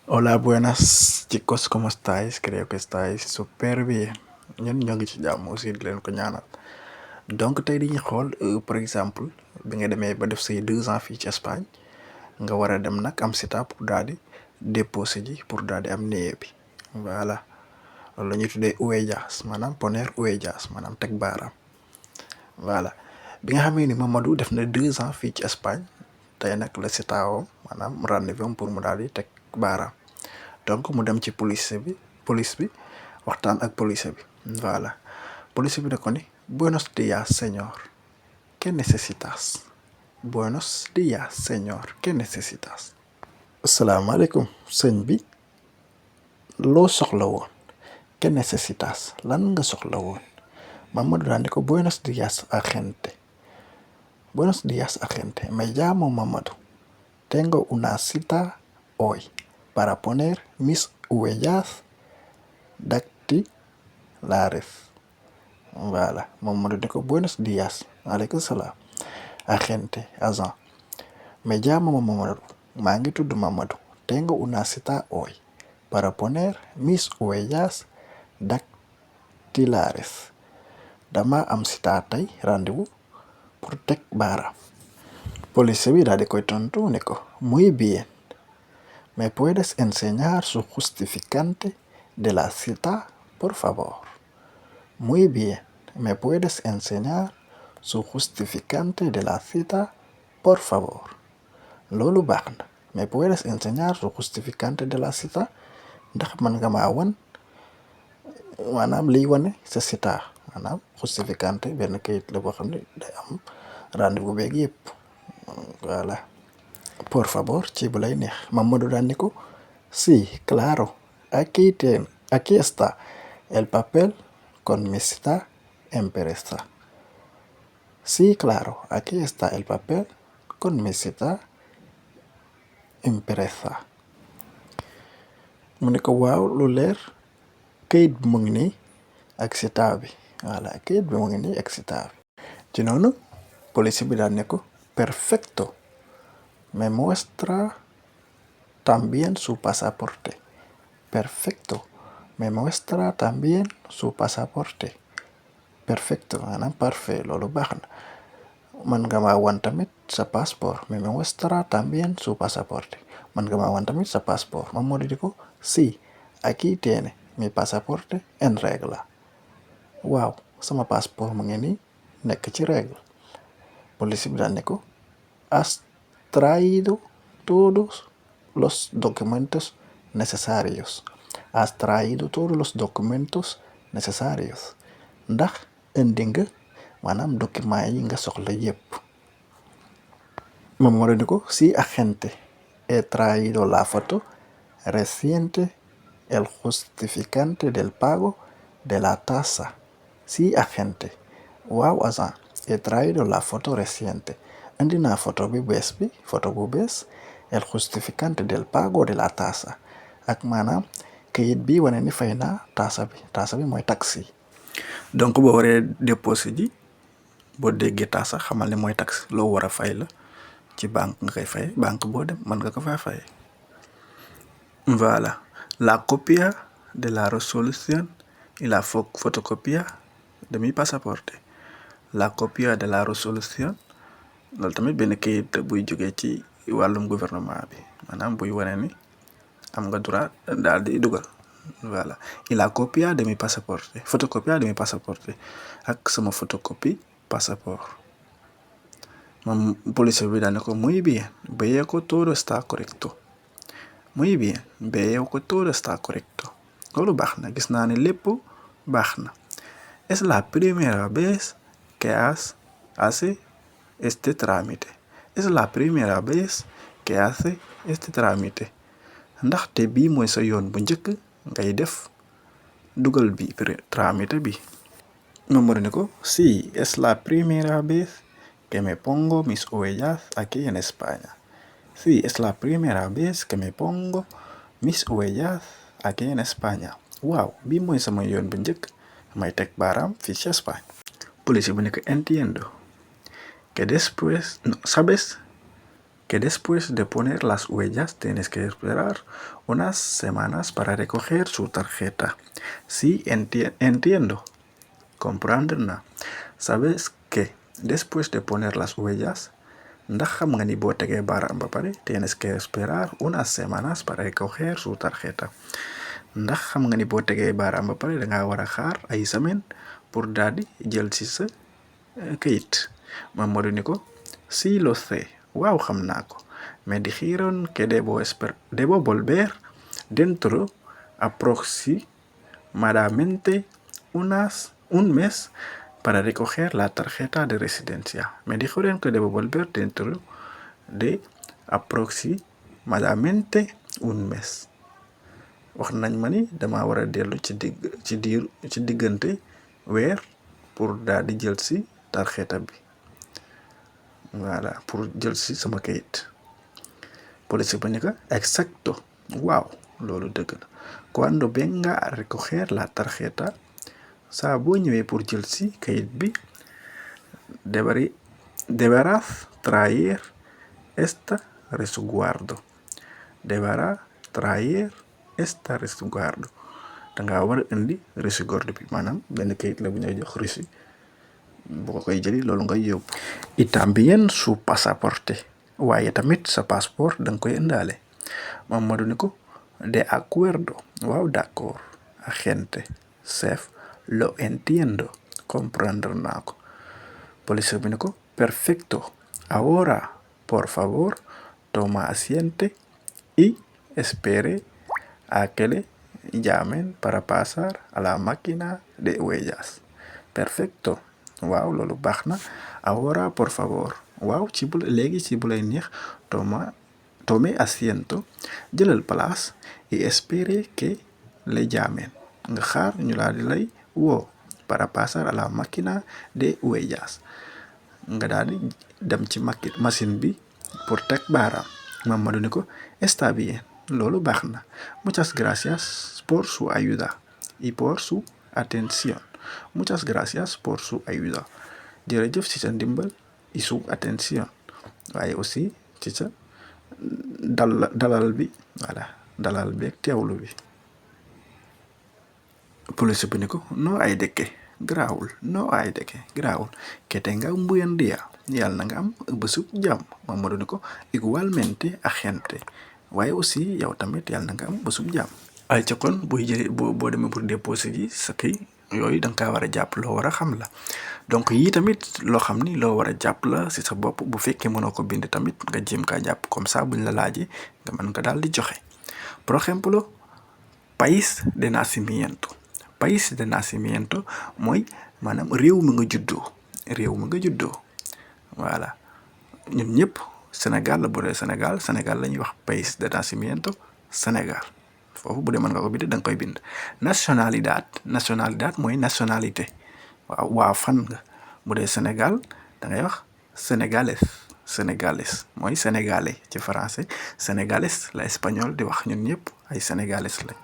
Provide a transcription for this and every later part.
Hola, buenas chicos, ¿cómo estáis? Creo que estáis súper bien. ñun ñoo ngi ci jàmm aussi di leen ko ñaanal. Donc tey dañuy xool par exemple bi nga demee ba def say 2 ans fii ci Espagne nga war a dem nag am cita pour daal di déposer ji pour daal di am néew bi. Voilà loolu la ñuy tuddee huellas maanaam poner huellas maanaam teg baaraam. Voilà bi nga xamee ni Mamadou def na 2 ans fii ci Espagne tey nag la cita woo maanaam rendez-vous pour mu daal di teg baaraam. Donc mu dem ci police bi waxtaan ak police bi voilà police bi da ko ni buenos días señor, ¿qué necesitas? Buenos días señor, ¿qué necesitas? Asalaamaaleykum sëñ bi loo soxla woon, ¿qué necesitas? Lan nga soxla woon. Mamadou daal di ko buenos días agente, buenos días agente, me llamo Mamadou, tengo una cita hoy para poner mis huellas dactilares. Voilà Mamadou ni ko buenos días aleykum salaam agente agent, me llamo Mamadou maa ngi tudd Mamadou, tengo una cita hoy para poner mis huellas dactilares. Dama am cita tey rendez-vous pour teg baaraam. Police bi daal di koy tontu ne ko muy bien, ¿me puedes enseñar su justificante de la cita, por favor? Muy bien, ¿me puedes enseñar su justificante de la cita, por favor? Loolu baax na. ¿Me puedes enseñar su justificante de la cita? Ndax mën nga maa wan maanaam liy wane sa cita maanaam justificante benn kayit la boo xam ne day am rendez-vous beeg yëpp. Voilà. Por favor ci bu lay neex. Mamadou daan ni ko sí, claro, aquí está el papel con mi cita impresa. Sí, claro, aquí está el papel con mi cita impresa. Mu ne ko waaw lu leer kayit bi mu ngi nii ak cita bi. Voilà kayit bi mu ngi nii ak cita bi. Ci noonu police bi daan ne ko perfecto, me muestra también su pasaporte. Perfecto, me muestra también su pasaporte. Perfecto maanaam parfait loolu baax na. Mën nga maa wan tamit sa passeport, me muestra también su pasaporte. Mën nga maa wan tamit sa passeport. Mamadou di ko sí, aquí tiene mi pasaporte en regla. Waaw sama passeport mu ngi nii nekk ci règle. Police bi daan ne ko has traído todos los documentos necesarios. Has traído todos los documentos necesarios. Ndax indi nga maanaam document yi nga soxla yépp. Mamadou ni ko sí agente, he traído la foto reciente, el justificante del pago de la tasa. Sí agente, waaw agent, he traído la foto reciente. Indi naa photo bu bees el justificante del pago de la tasa ak maanaam kayit bi wane ni fay naa tasa bi mooy taxe. Donc boo waree déposé ji boo déggee tasa xamal ne mooy taxe loo war a fay la ci banque nga koy fay banque boo dem mën nga ko fay fay. Voilà la copia de la resolución y la fotocopia de mi pasaporte. La copia de la resolución loolu tamit benn kayit buy jógee ci wàllum gouvernement bi maanaam buy wane ni am nga droit daal di dugal. Voilà y la copia de mi pasaporte, fotocopia de mi pasaporte ak sama photocopie passeport. Moom police bi daal ne ko muy bien, veo que todo está correcto. Muy bien, veo que todo está correcto. Loolu baax na gis naa ne lépp baax na. Es la primera vez que hace este trámite. Es la primera vez que hace este trámite. Ndaxte bii mooy sa yoon bu njëkk ngay def dugal bi trámite bi. Mamadou ne ko sí, es la primera vez que me pongo mis huellas aquí en España. Sí, es la primera vez que me pongo mis huellas aquí en España. Waaw bii mooy sama yoon bu njëkk may teg baaraam fii ci Espagne. Police bi ne ko entiendo que después, no, ¿sabes? que después de poner las huellas tienes que esperar unas semanas para recoger su tarjeta. Sí, entiendo. Comprendre. ¿Sabes que después de poner las huellas, ndax xam nga ni boo tegee baaraam ba pare tienes que esperar unas semanas para recoger su tarjeta? Ndax xam nga ni boo tegee baaraam ba pare danga war a xaar ay semaine pour daal di jël ci sa këyit? Mamadou ni ko, sí lo sé, waaw xam naa ko. Me dijeron que debo volver dentro aproximadamente un mes para recoger la tarjeta de residencia. Me dijeron que debo volver dentro de aproximadamente un mes. wax nañ ma ni dama war a dellu ci diggante weer pour daal di jël si tarjeta bi. Voilà, pour jël si sama kayit. Police ba ni ko, exacto, waaw loolu dëgg la. Cuando venga a recoger la tarjeta, saa boo ñëwee pour jël si kayit bi, deberás traer este resguardo. Deberá traer este resguardo. Danga war a indi resguardo bi, maanaam benn kayit la bu ñuy jox reçu boo koy jëli loolu ngay yóbbu. Y también su pasaporte, waaye tamit sa passeport danga koy indaale. Mamadou ni ko, de acuerdo, waaw d'accord, agente chef, lo entiendo, comprendre naa ko. Police bi ni ko, perfecto, ahora por favor toma asiento y espere a que le llamen para pasar a la máquina de huellas. Perfecto, waaw loolu baax na. Ahora por favor, waaw léegi ci bu lay neex, tome asiento, jëlal place, y espere que le llamen, nga xaar ñu laa di lay woo, para pasar a la máquina de huellas, nga daal di dem ci machine bi pour teg baaraam. Mamadou ni ko, está bien, loolu baax na. Muchas gracias por su ayuda y por su atención. Muchas gracias por su ayuda. Jërëjëf ci sa ndimbal y su atención. waaye aussi ci sa dalal bi, voilà, dalal bi ak teewlu bi. Police bi ni ko, no hay de qué, garaawul, no hay de qué, garaawul. Que tenga un buen día, yàlla na nga am bésub jàmm. Mamadou ni ko, igualmente agente, waaye aussi yow tamit yàlla na nga am bésub jàmm. ay ca kon boo demee pour déposer ji sa këy yooyu da nga kaa war a jàpp, loo war a xam la. Donc yii tamit loo xam ni loo war a jàpp la si sa bopp. Bu fekkee mënoo ko bind tamit nga jéem kaa jàpp, comme ça buñ la laajee nga mën ko daal di joxe. Por ejemplo, país de nacimiento. País de nacimiento mooy maanaam réew mi nga juddoo. Réew mi nga juddoo, voilà. ñun ñëpp Sénégal la, bu dee Sénégal la ñuy wax país de nacimiento, Sénégal. foofu bu dee mën nga ko bind da nga koy bind. Nationalidad mooy nationalité, waaw waa fan nga. bu dee Sénégal da ngay wax sénégales mooy sénégalais ci français. Sénégales la espagnol di wax, ñun ñëpp ay sénégalais lañ.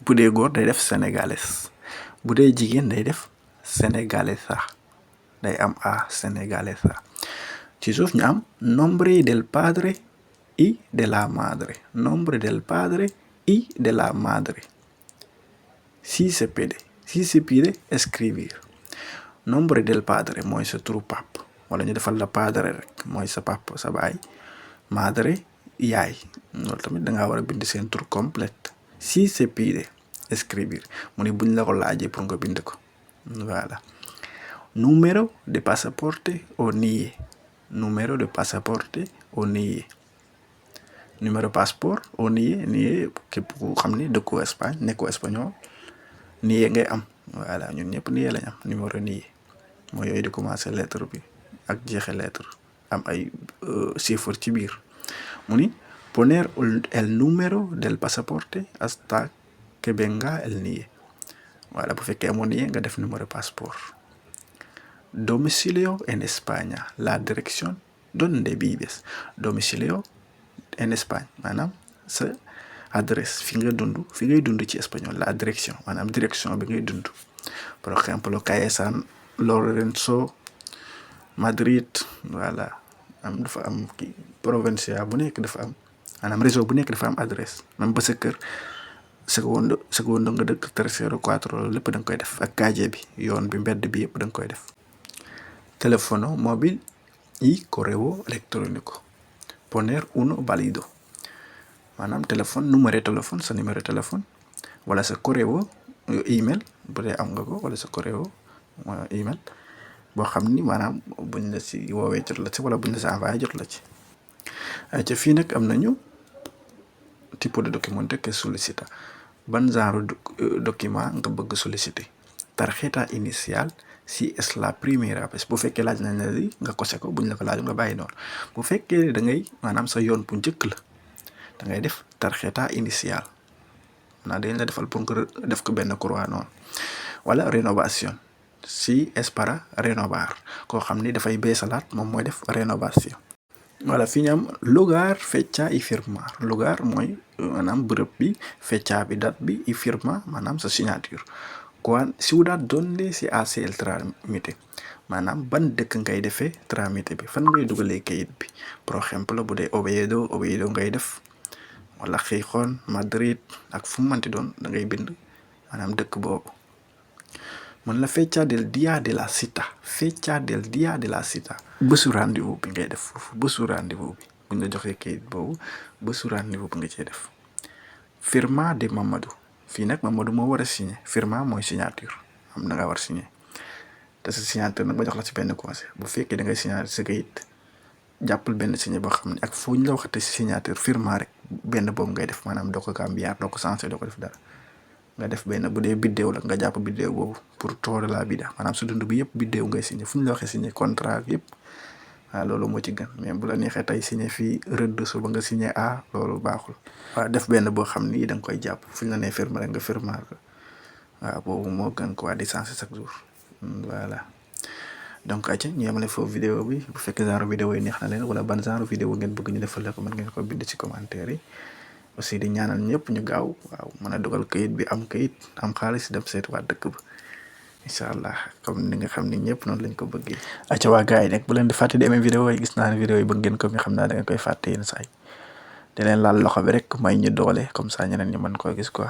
bu dee góor day def sénégales, bu dee jigéen day def sénégalesa, day am a sénégalesa. ci suuf ñu am nombre del padre y de la madre. Nombre del padre y de la madre. Si se pide escribir. Nombre del padre mooy sa turu pap, wala ñu defal la padre rek mooy sa pap, sa baay. Madre yaay, loolu tamit dangaa war a bind seen tur complète. Si se pide escribir mu ni buñ la ko laajee pour nga bind ko, voilà. Número de pasaporte o NIE. Número de pasaporte o NIE. Numéro passeport o NIE képp ku xam ni dëkku Espagne nekkoo espagnol, NIE ngay am, voilà. ñun ñëpp NIE lañ am, numéro NIE mooy yooyu di commencer lettre bi ak jeexe lettre, am ay chiffre ci biir. mu ni poner el número del pasaporte hasta que venga el NIE, voilà. bu fekkee amoo NIE nga def numéro passeport. Domicilio en España, la dirección donde vives. Domicilio en Espagne maanaam sa adresse fi ngay dund ci espagnol, la direction maanaam direction bi ngay dund. Por ejemplo, calle San Lorenzo, Madrid, voilà. dafa am kii provincia bu nekk dafa am maanaam réseau bu nekk dafa am adresse même ba sa kër secondo nga dëkk tercero quattro lépp da nga koy def ak kaaje bi yoon bi mbedd bi yëpp da nga koy def. Telefono móvil y correo electrónico. Poner uno válido. Maanaam téléphone numéro téléphone sa numéro téléphone wala sa correo email bu dee am nga ko wala sa correo email boo xam ni maanaam buñ la si woowee jot la ci wala buñ la si envoyé jot la ci. ca fii nag am nañu tipo de documento que solicita ban genre document nga bëgg solliciter. Tarjeta inicial si es la primera vez bu fekkee laaj nañ la li nga kose ko buñ la ko laaj nga bàyyi noonu bu fekkee da ngay maanaam sa yoon bu njëkk la da ngay def tarjeta inicial maanaam dañ la defal pour nga def ko benn croix noonu wala renovación si es para renovar koo xam ni dafay beesalaat moom mooy def renovación. Voilà fii ñu am lugar fecha y firmar lugar mooy maanaam bërëb bi fecha bi date bi y firma maanaam sa signature. Ciudad donde se hace el trámite maanaam ban dëkk ngay defee trámite bi fan ngay dugalee kayit bi par exemple bu dee Oviedo ngay def wala Gijón Madrid ak fu mu manti doon da ngay bind maanaam dëkk boobu. Mën la fecha del día de la cita bésu rendez-vous bi ngay def foofu bésu rendez-vous bi buñ la joxee kayit boobu bésu rendez-vous bi nga cee def. Firma de Mamadou fii nag Mamadou moo war a signé firma mooy signature am na nga war signé te sa signature nag ba jox la ci benn conseil bu fekkee da ngay signé sa kayit jàppal benn signé boo xam ne ak foo ñu la waxate si signature firma rek benn boobu ngay def maanaam doo ko cambiar doo ko changé doo ko def dara nga def benn bu dee biddéew la nga jàpp biddéew boobu pour toda la vida maanaam su dund bi yëpp biddéew ngay signé fu ñu la waxee signé contrat yëpp waaw loolu moo ci gën mais bu la neexee tey signé fii rëdd suba nga signé A loolu baaxul. waaw def benn boo xam ni da nga koy jàpp fu ñu la nee firma rek nga firma ko waaw boobu moo gën quoi di changer chaque jour voilà. donc acca ñu yemale foofu vidéo bi bu fekkee genre vidéo yi neex na leen wala ban genre vidéo ngeen bëgg ñu defal la ko mën ngeen ko bind ci commentaire yi aussi di ñaanal ñëpp ñu gaaw waaw mën a dugal kayit bi am kayit am xaalis dem seet waa dëkk ba incha allah comme ni nga xam ni ñëpp noonu lañ ko bëggee. acca waa gars yi nag bu leen di fàtte di amee vidéo yi gis naa ne vidéo yi bëgg ngeen ko mi xam naa da ngeen koy fàtte yenn saa yi di leen laal loxo bi rek may ñu doole comme ça ñeneen ñi mën koo gis quoi.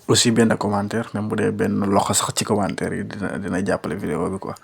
aussi benn commentaire même bu dee benn loxo sax ci commentaire yi dina jàppale vidéo bi quoi.